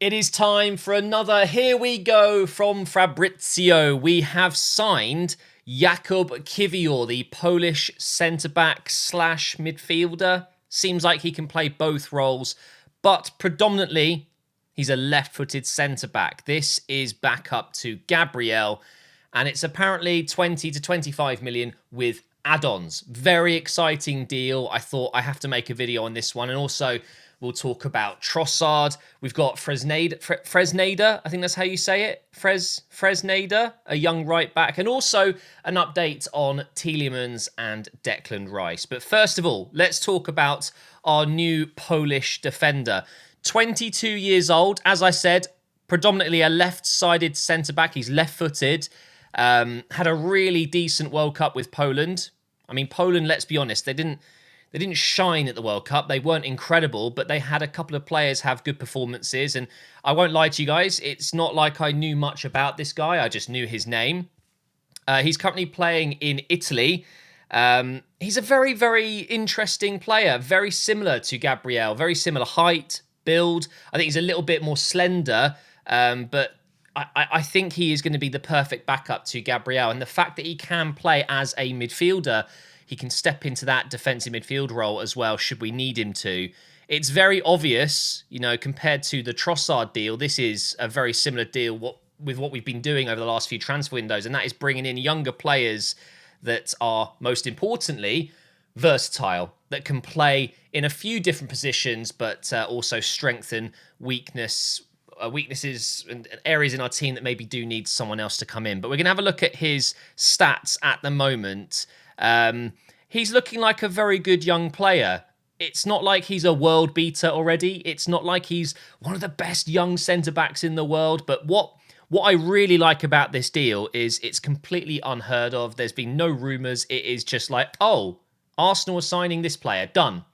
It is time for another Here We Go from Fabrizio. We have signed Jakub Kiwior, the Polish centre-back slash midfielder. Seems like he can play both roles, but predominantly he's a left-footed centre-back. This is back up to Gabriel, and it's apparently 20 to 25 million with add-ons. Very exciting deal. I thought I have to make a video on this one, and also we'll talk about Trossard. We've got Fresneda, I think that's how you say it. Fresneda, a young right back. And also an update on Tielemans and Declan Rice. But first of all, let's talk about our new Polish defender. 22 years old, as I said, predominantly a left-sided centre-back. He's left-footed. Had a really decent World Cup with Poland. I mean, Poland, let's be honest, they didn't shine at the World Cup. They weren't incredible, but they had a couple of players have good performances. And I won't lie to you guys, it's not like I knew much about this guy. I just knew his name. He's currently playing in Italy. He's a very, very interesting player. Very similar to Gabriel. Very similar height, build. I think he's a little bit more slender, but I think he is going to be the perfect backup to Gabriel. And the fact that he can play as a midfielder, he can step into that defensive midfield role as well, should we need him to. It's very obvious, you know, compared to the Trossard deal, this is a very similar deal with what we've been doing over the last few transfer windows, and that is bringing in younger players that are, most importantly, versatile, that can play in a few different positions, but also strengthen weaknesses and areas in our team that maybe do need someone else to come in. But we're going to have a look at his stats at the moment. He's looking like a very good young player. It's not like he's a world beater already. It's not like he's one of the best young centre-backs in the world. But what I really like about this deal is it's completely unheard of. There's been no rumours. It is just like, oh, Arsenal are signing this player. Done.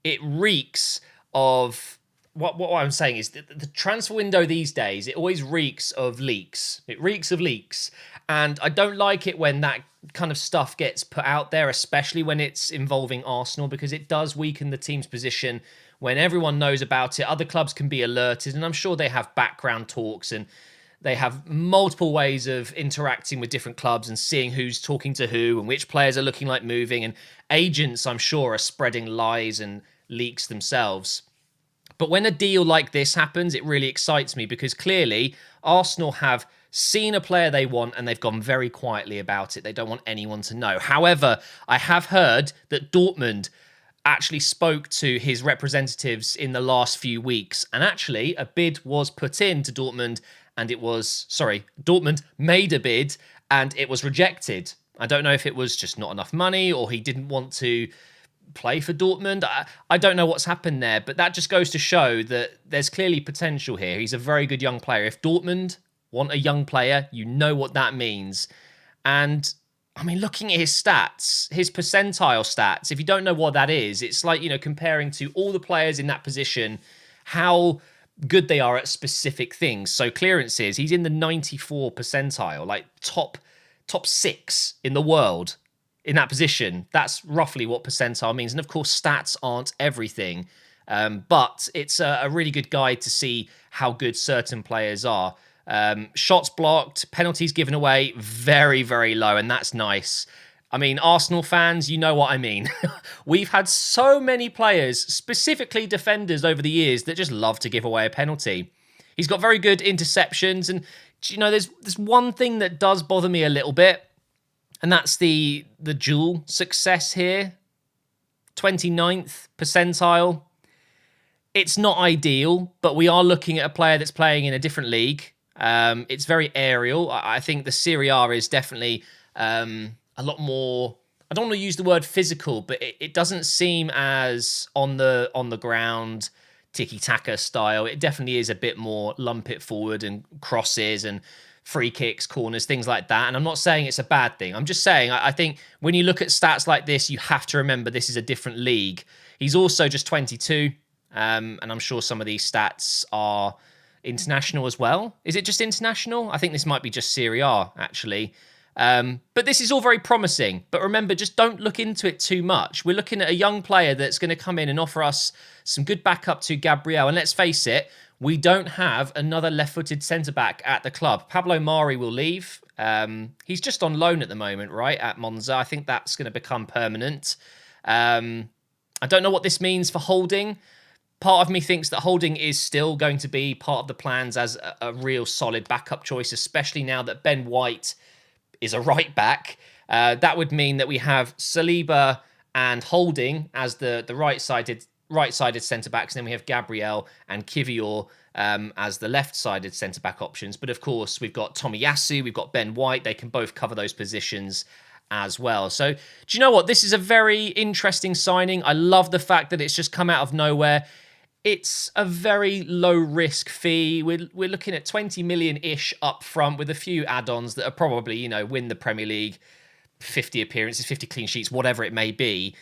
It reeks of... What I'm saying is the transfer window these days, it always reeks of leaks. It reeks of leaks. And I don't like it when that kind of stuff gets put out there, especially when it's involving Arsenal, because it does weaken the team's position when everyone knows about it. Other clubs can be alerted, and I'm sure they have background talks and they have multiple ways of interacting with different clubs and seeing who's talking to who and which players are looking like moving. And agents, I'm sure, are spreading lies and leaks themselves. But when a deal like this happens, it really excites me because clearly Arsenal have seen a player they want and they've gone very quietly about it. They don't want anyone to know. However, I have heard that Dortmund actually spoke to his representatives in the last few weeks, and actually a bid was put in to Dortmund and Dortmund made a bid and it was rejected. I don't know if it was just not enough money or he didn't want to play for Dortmund. I don't know what's happened there, but that just goes to show that there's clearly potential here. He's a very good young player. If Dortmund want a young player, you know what that means. And I mean, looking at his stats, his percentile stats, if you don't know what that is, it's like, you know, comparing to all the players in that position, how good they are at specific things. So clearances, he's in the 94 percentile, like top 6 in the world. In that position, that's roughly what percentile means. And of course, stats aren't everything, but it's a really good guide to see how good certain players are. Shots blocked, penalties given away, very, very low, and that's nice. I mean, Arsenal fans, you know what I mean. We've had so many players, specifically defenders over the years, that just love to give away a penalty. He's got very good interceptions, and you know, there's one thing that does bother me a little bit, and that's the dual success here. 29th percentile. It's not ideal, but we are looking at a player that's playing in a different league. It's very aerial. I think the Serie A is definitely a lot more... I don't want to use the word physical, but it doesn't seem as on the ground, tiki-taka style. It definitely is a bit more lump it forward and crosses and free kicks, corners, things like that. And I'm not saying it's a bad thing. I'm just saying I think when you look at stats like this, you have to remember this is a different league. He's also just 22, and I'm sure some of these stats are international as well. Is it just international? I think this might be just Serie A, actually. But this is all very promising. But remember, just don't look into it too much. We're looking at a young player that's going to come in and offer us some good backup to Gabriel. And let's face it, we don't have another left-footed centre-back at the club. Pablo Mari will leave. He's just on loan at the moment, right, at Monza. I think that's going to become permanent. I don't know what this means for Holding. Part of me thinks that Holding is still going to be part of the plans as a real solid backup choice, especially now that Ben White is a right back. That would mean that we have Saliba and Holding as the right-sided centre-backs, and then we have Gabriel and Kiwior as the left-sided centre-back options. But of course, we've got Tomiyasu, we've got Ben White. They can both cover those positions as well. So, do you know what? This is a very interesting signing. I love the fact that it's just come out of nowhere. It's a very low-risk fee. We're looking at 20 million-ish up front with a few add-ons that are probably, win the Premier League, 50 appearances, 50 clean sheets, whatever it may be.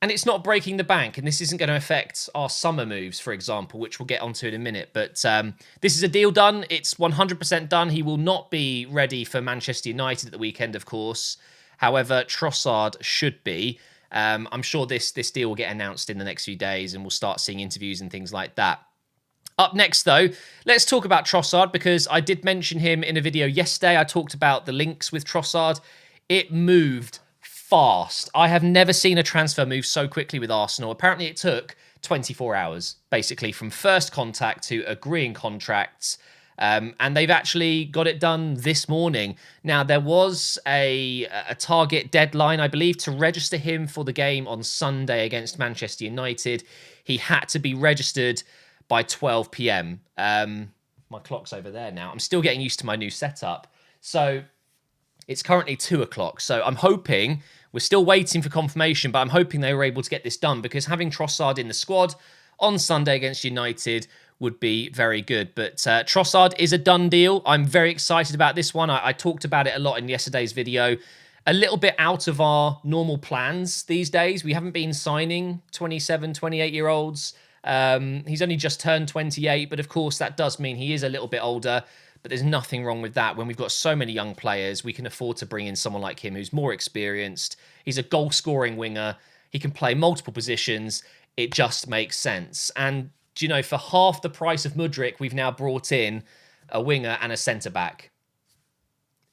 And it's not breaking the bank, and this isn't going to affect our summer moves, for example, which we'll get onto in a minute. But this is a deal done. It's 100% done. He will not be ready for Manchester United at the weekend, of course. However, Trossard should be. I'm sure this deal will get announced in the next few days, and we'll start seeing interviews and things like that. Up next, though, let's talk about Trossard, because I did mention him in a video yesterday. I talked about the links with Trossard. It moved fast. I have never seen a transfer move so quickly with Arsenal. Apparently it took 24 hours, basically, from first contact to agreeing contracts. And they've actually got it done this morning. Now, there was a target deadline, I believe, to register him for the game on Sunday against Manchester United. He had to be registered by 12 p.m. My clock's over there now. I'm still getting used to my new setup. So it's currently 2 o'clock. So I'm hoping, we're still waiting for confirmation, but I'm hoping they were able to get this done, because having Trossard in the squad on Sunday against United would be very good. But Trossard is a done deal. I'm very excited about this one. I talked about it a lot in yesterday's video. A little bit out of our normal plans these days. We haven't been signing 27, 28-year-olds. He's only just turned 28, but of course that does mean he is a little bit older. But there's nothing wrong with that. When we've got so many young players, we can afford to bring in someone like him who's more experienced. He's a goal-scoring winger. He can play multiple positions. It just makes sense. And, for half the price of Mudryk, we've now brought in a winger and a centre-back.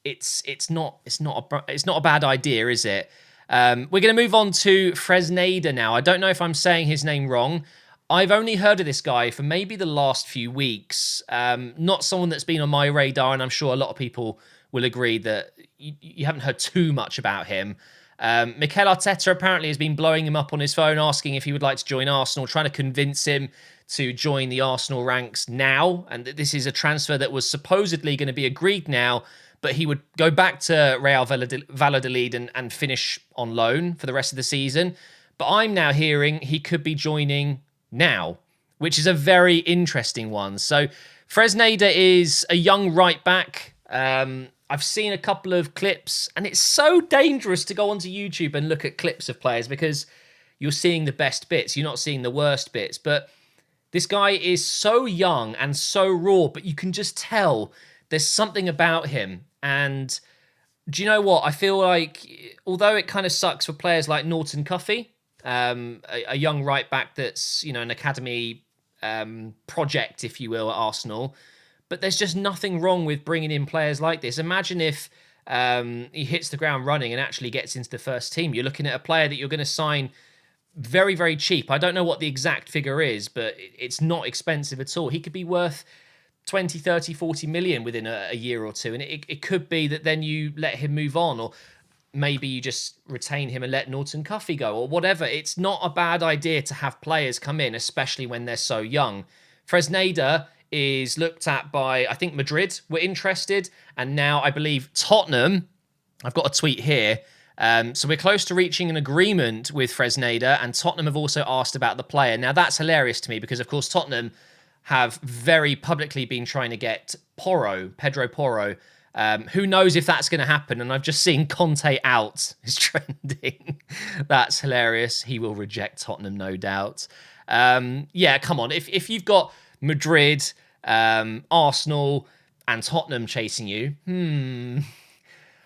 It's not a bad idea, is it? We're going to move on to Fresneda now. I don't know if I'm saying his name wrong. I've only heard of this guy for maybe the last few weeks. Not someone that's been on my radar, and I'm sure a lot of people will agree that you haven't heard too much about him. Mikel Arteta apparently has been blowing him up on his phone, asking if he would like to join Arsenal, trying to convince him to join the Arsenal ranks now. And this is a transfer that was supposedly going to be agreed now, but he would go back to Real Valladolid and finish on loan for the rest of the season. But I'm now hearing he could be joining now, which is a very interesting one. So Fresneda is a young right back. I've seen a couple of clips, and it's so dangerous to go onto YouTube and look at clips of players, because you're seeing the best bits. You're not seeing the worst bits. But this guy is so young and so raw, but you can just tell there's something about him. And do you know what? I feel like, although it kind of sucks for players like Norton Cuffy, a young right back that's, an academy project, if you will, at Arsenal. But there's just nothing wrong with bringing in players like this. Imagine if he hits the ground running and actually gets into the first team. You're looking at a player that you're going to sign very, very cheap. I don't know what the exact figure is, but it's not expensive at all. He could be worth 20, 30, 40 million within a year or two. And it could be that then you let him move on, or maybe you just retain him and let Norton Cuffy go, or whatever. It's not a bad idea to have players come in, especially when they're so young. Fresneda is looked at by, I think, Madrid were interested, and now I believe Tottenham. I've got a tweet here. So we're close to reaching an agreement with Fresneda, and Tottenham have also asked about the player. Now, that's hilarious to me, because, of course, Tottenham have very publicly been trying to get Pedro Porro. Who knows if that's going to happen? And I've just seen Conte out is trending. That's hilarious. He will reject Tottenham, no doubt. Yeah, come on. If you've got Madrid, Arsenal, and Tottenham chasing you,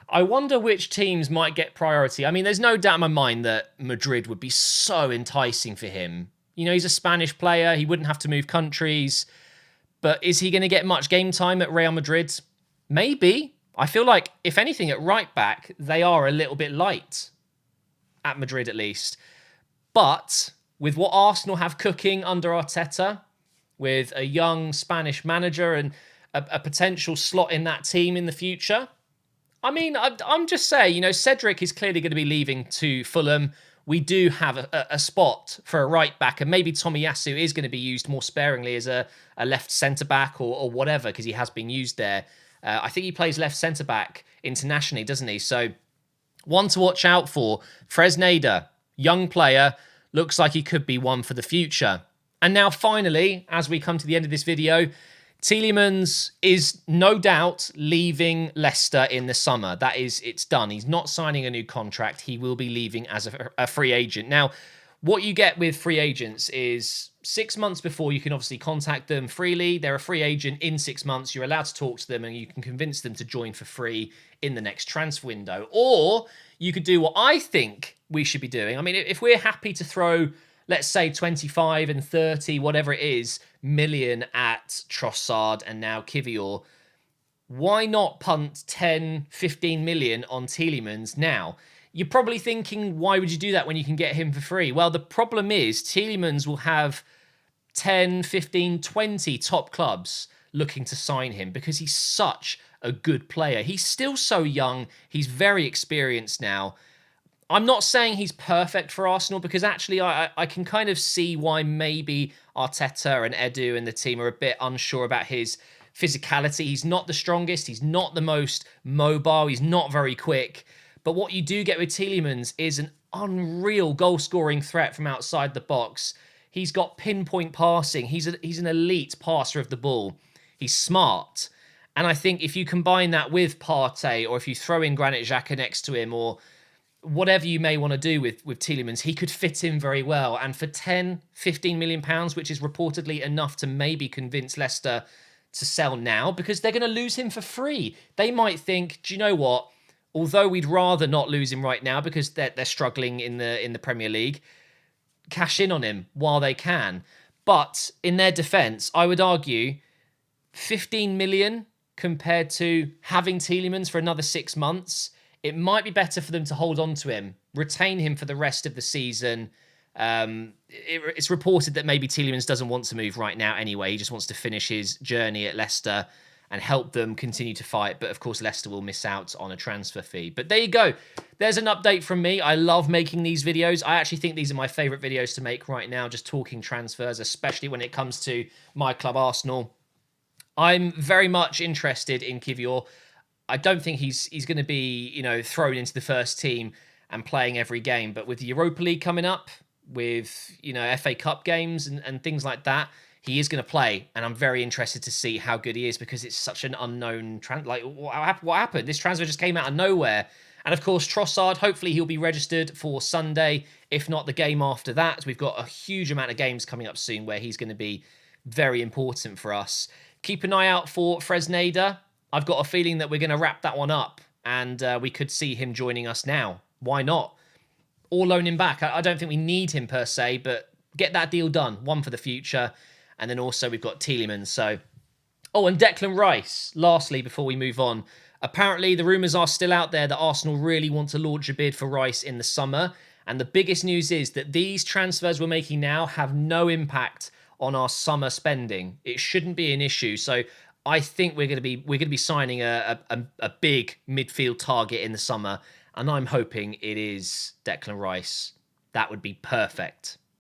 I wonder which teams might get priority. I mean, there's no doubt in my mind that Madrid would be so enticing for him. He's a Spanish player. He wouldn't have to move countries. But is he going to get much game time at Real Madrid? Maybe. I feel like, if anything, at right back, they are a little bit light. At Madrid, at least. But with what Arsenal have cooking under Arteta, with a young Spanish manager and a potential slot in that team in the future, I mean, I'm just saying, you know, Cedric is clearly going to be leaving to Fulham. We do have a spot for a right back, and maybe Tomiyasu is going to be used more sparingly as a left centre back or whatever, because he has been used there. I think he plays left centre back internationally, doesn't he? So one to watch out for. Fresneda, young player, looks like he could be one for the future. And now finally, as we come to the end of this video, Tielemans is no doubt leaving Leicester in the summer. It's done. He's not signing a new contract. He will be leaving as a free agent. Now, what you get with free agents is 6 months before you can obviously contact them freely. They're a free agent in 6 months. You're allowed to talk to them and you can convince them to join for free in the next transfer window. Or you could do what I think we should be doing. I mean, if we're happy to throw, let's say 25 and 30, whatever it is, million at Trossard and now Kiwior, why not punt 10, 15 million on Tielemans now? You're probably thinking, why would you do that when you can get him for free? Well, the problem is Tielemans will have 10, 15, 20 top clubs looking to sign him because he's such a good player. He's still so young. He's very experienced now. I'm not saying he's perfect for Arsenal because actually I can kind of see why maybe Arteta and Edu and the team are a bit unsure about his physicality. He's not the strongest. He's not the most mobile. He's not very quick. But what you do get with Tielemans is an unreal goal-scoring threat from outside the box. He's got pinpoint passing. He's an elite passer of the ball. He's smart. And I think if you combine that with Partey, or if you throw in Granit Xhaka next to him, or whatever you may want to do with Tielemans, he could fit in very well. And for 10, 15 million pounds, which is reportedly enough to maybe convince Leicester to sell now, because they're going to lose him for free. They might think, do you know what? Although we'd rather not lose him right now because they're struggling in the Premier League, cash in on him while they can. But in their defence, I would argue 15 million compared to having Tielemans for another 6 months, it might be better for them to hold on to him, retain him for the rest of the season. It's reported that maybe Tielemans doesn't want to move right now anyway. He just wants to finish his journey at Leicester and help them continue to fight. But of course, Leicester will miss out on a transfer fee. But there you go. There's an update from me. I love making these videos. I actually think these are my favourite videos to make right now, just talking transfers, especially when it comes to my club, Arsenal. I'm very much interested in Kiwior. I don't think he's going to be, you know, thrown into the first team and playing every game. But with the Europa League coming up, with, you know, FA Cup games and things like that, he is going to play, and I'm very interested to see how good he is because it's such an unknown... Like, what happened? This transfer just came out of nowhere. And, of course, Trossard, hopefully he'll be registered for Sunday, if not the game after that. We've got a huge amount of games coming up soon where he's going to be very important for us. Keep an eye out for Fresneda. I've got a feeling that we're going to wrap that one up, and we could see him joining us now. Why not? Or loan him back. I don't think we need him per se, but get that deal done. One for the future. And then also we've got Tielemans. So, oh, and Declan Rice, lastly, before we move on. Apparently, the rumours are still out there that Arsenal really want to launch a bid for Rice in the summer. And the biggest news is that these transfers we're making now have no impact on our summer spending. It shouldn't be an issue. So I think we're going to be signing a big midfield target in the summer. And I'm hoping it is Declan Rice. That would be perfect.